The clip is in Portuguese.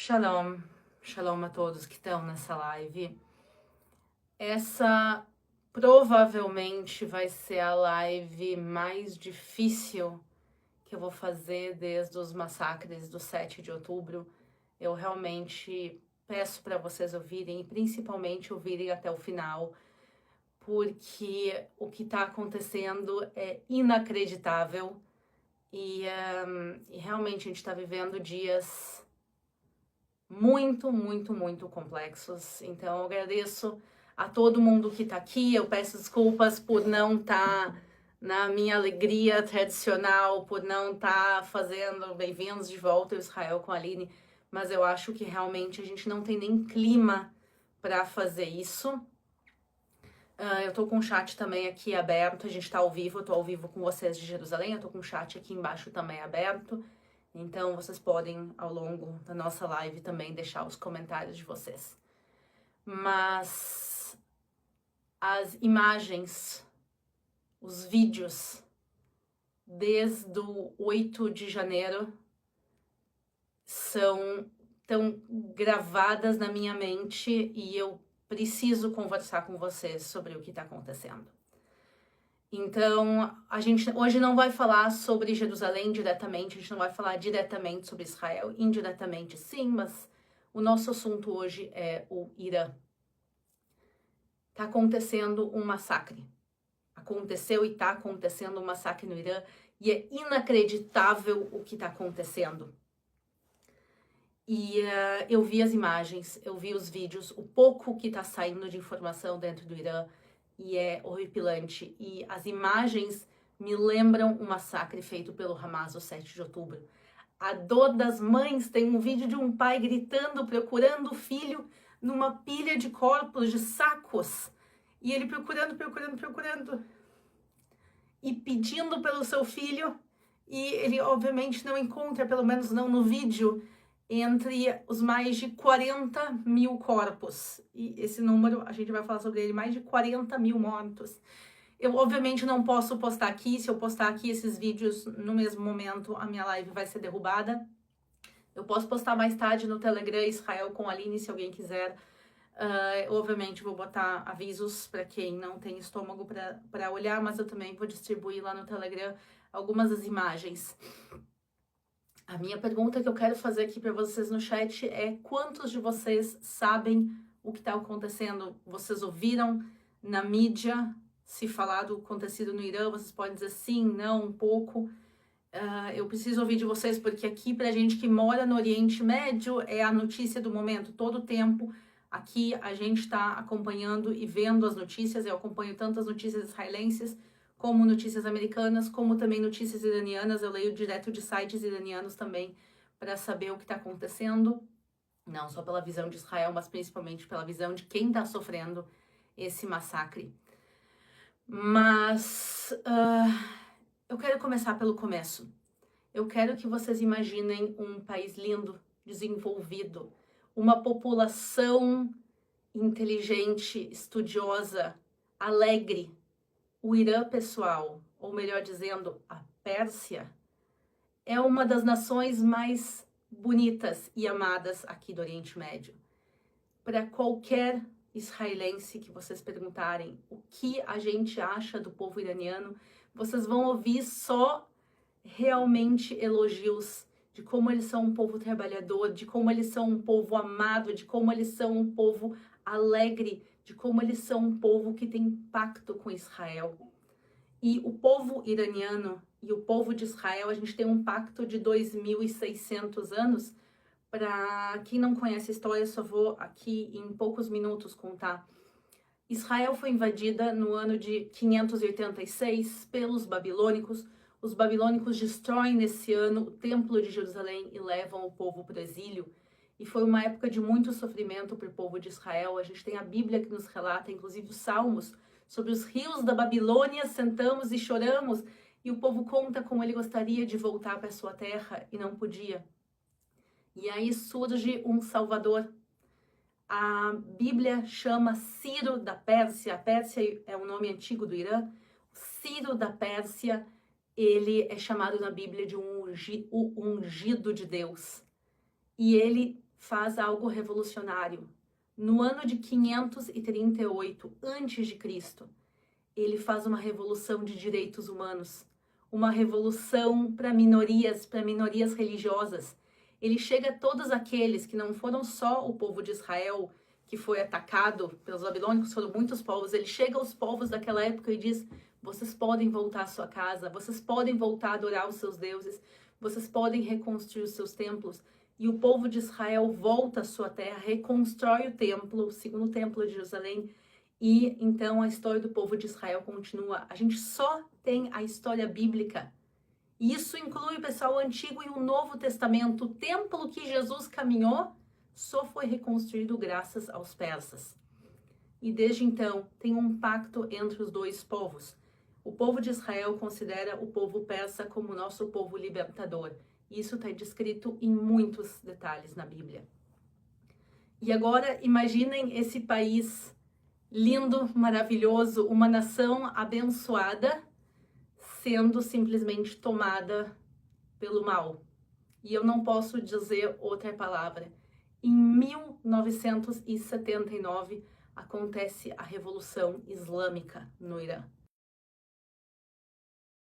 Shalom, shalom a todos que estão nessa live. Essa provavelmente vai ser a live mais difícil que eu vou fazer desde os massacres do 7 de outubro. Eu realmente peço para vocês ouvirem e principalmente ouvirem até o final, porque o que está acontecendo é inacreditável e realmente a gente está vivendo dias muito complexos. Então eu agradeço a todo mundo que tá aqui. Eu peço desculpas por não estar na minha alegria tradicional, por não estar fazendo bem-vindos de volta ao Israel com a Aline, mas eu acho que realmente a gente não tem nem clima para fazer isso. Eu tô com o chat também aqui aberto, a gente tá ao vivo, eu tô ao vivo com vocês de Jerusalém, eu tô com o chat aqui embaixo também aberto. Então, vocês podem, ao longo da nossa live, também deixar os comentários de vocês. Mas as imagens, os vídeos, desde o 8 de janeiro, tão gravadas na minha mente e eu preciso conversar com vocês sobre o que está acontecendo. Então, a gente hoje não vai falar sobre Jerusalém diretamente, a gente não vai falar diretamente sobre Israel, indiretamente sim, mas o nosso assunto hoje é o Irã. Está acontecendo um massacre. Aconteceu e está acontecendo um massacre no Irã e é inacreditável o que está acontecendo. E eu vi as imagens, eu vi os vídeos, o pouco que está saindo de informação dentro do Irã, e é horripilante. E as imagens me lembram o massacre feito pelo Hamas no 7 de outubro. A dor das mães, tem um vídeo de um pai gritando, procurando o filho numa pilha de corpos, de sacos. E ele procurando e pedindo pelo seu filho. E ele obviamente não encontra, pelo menos não no vídeo, entre os mais de 40 mil corpos. E esse número, a gente vai falar sobre ele, mais de 40 mil mortos. Eu, obviamente, não posso postar aqui. Se eu postar aqui esses vídeos no mesmo momento, a minha live vai ser derrubada. Eu posso postar mais tarde no Telegram Israel com a Aline, se alguém quiser. Obviamente, vou botar avisos para quem não tem estômago para olhar, mas eu também vou distribuir lá no Telegram algumas das imagens. A minha pergunta que eu quero fazer aqui para vocês no chat é: quantos de vocês sabem o que está acontecendo? Vocês ouviram na mídia se falar do acontecido no Irã? Vocês podem dizer sim, não, um pouco. Eu preciso ouvir de vocês, porque aqui pra gente que mora no Oriente Médio é a notícia do momento, todo o tempo. Aqui a gente está acompanhando e vendo as notícias. Eu acompanho tanto as notícias israelenses como notícias americanas, como também notícias iranianas. Eu leio direto de sites iranianos também para saber o que está acontecendo, não só pela visão de Israel, mas principalmente pela visão de quem está sofrendo esse massacre. Mas eu quero começar pelo começo. Eu quero que vocês imaginem um país lindo, desenvolvido, uma população inteligente, estudiosa, alegre. O Irã, pessoal, ou melhor dizendo, a Pérsia, é uma das nações mais bonitas e amadas aqui do Oriente Médio. Para qualquer israelense que vocês perguntarem o que a gente acha do povo iraniano, vocês vão ouvir só realmente elogios de como eles são um povo trabalhador, de como eles são um povo amado, de como eles são um povo alegre, de como eles são um povo que tem pacto com Israel. E o povo iraniano e o povo de Israel, a gente tem um pacto de 2.600 anos. Para quem não conhece a história, só vou aqui em poucos minutos contar. Israel foi invadida no ano de 586 pelos babilônicos. Os babilônicos destroem nesse ano o templo de Jerusalém e levam o povo para o exílio. E foi uma época de muito sofrimento para o povo de Israel. A gente tem a Bíblia que nos relata, inclusive os Salmos, sobre os rios da Babilônia, sentamos e choramos. E o povo conta como ele gostaria de voltar para a sua terra e não podia. E aí surge um Salvador. A Bíblia chama Ciro da Pérsia. A Pérsia é o nome antigo do Irã. Ciro da Pérsia, ele é chamado na Bíblia de o ungido de Deus. E ele faz algo revolucionário. No ano de 538 a.C., ele faz uma revolução de direitos humanos, uma revolução para minorias religiosas. Ele chega a todos aqueles que não foram só o povo de Israel, que foi atacado pelos babilônicos, foram muitos povos. Ele chega aos povos daquela época e diz: vocês podem voltar à sua casa, vocês podem voltar a adorar os seus deuses, vocês podem reconstruir os seus templos. E o povo de Israel volta à sua terra, reconstrói o templo, o segundo templo de Jerusalém, e então a história do povo de Israel continua. A gente só tem a história bíblica. E isso inclui, pessoal, o Antigo e o Novo Testamento. O templo que Jesus caminhou só foi reconstruído graças aos persas. E desde então tem um pacto entre os dois povos. O povo de Israel considera o povo persa como nosso povo libertador. Isso está descrito em muitos detalhes na Bíblia. E agora imaginem esse país lindo, maravilhoso, uma nação abençoada, sendo simplesmente tomada pelo mal. E eu não posso dizer outra palavra. Em 1979 acontece a Revolução Islâmica no Irã.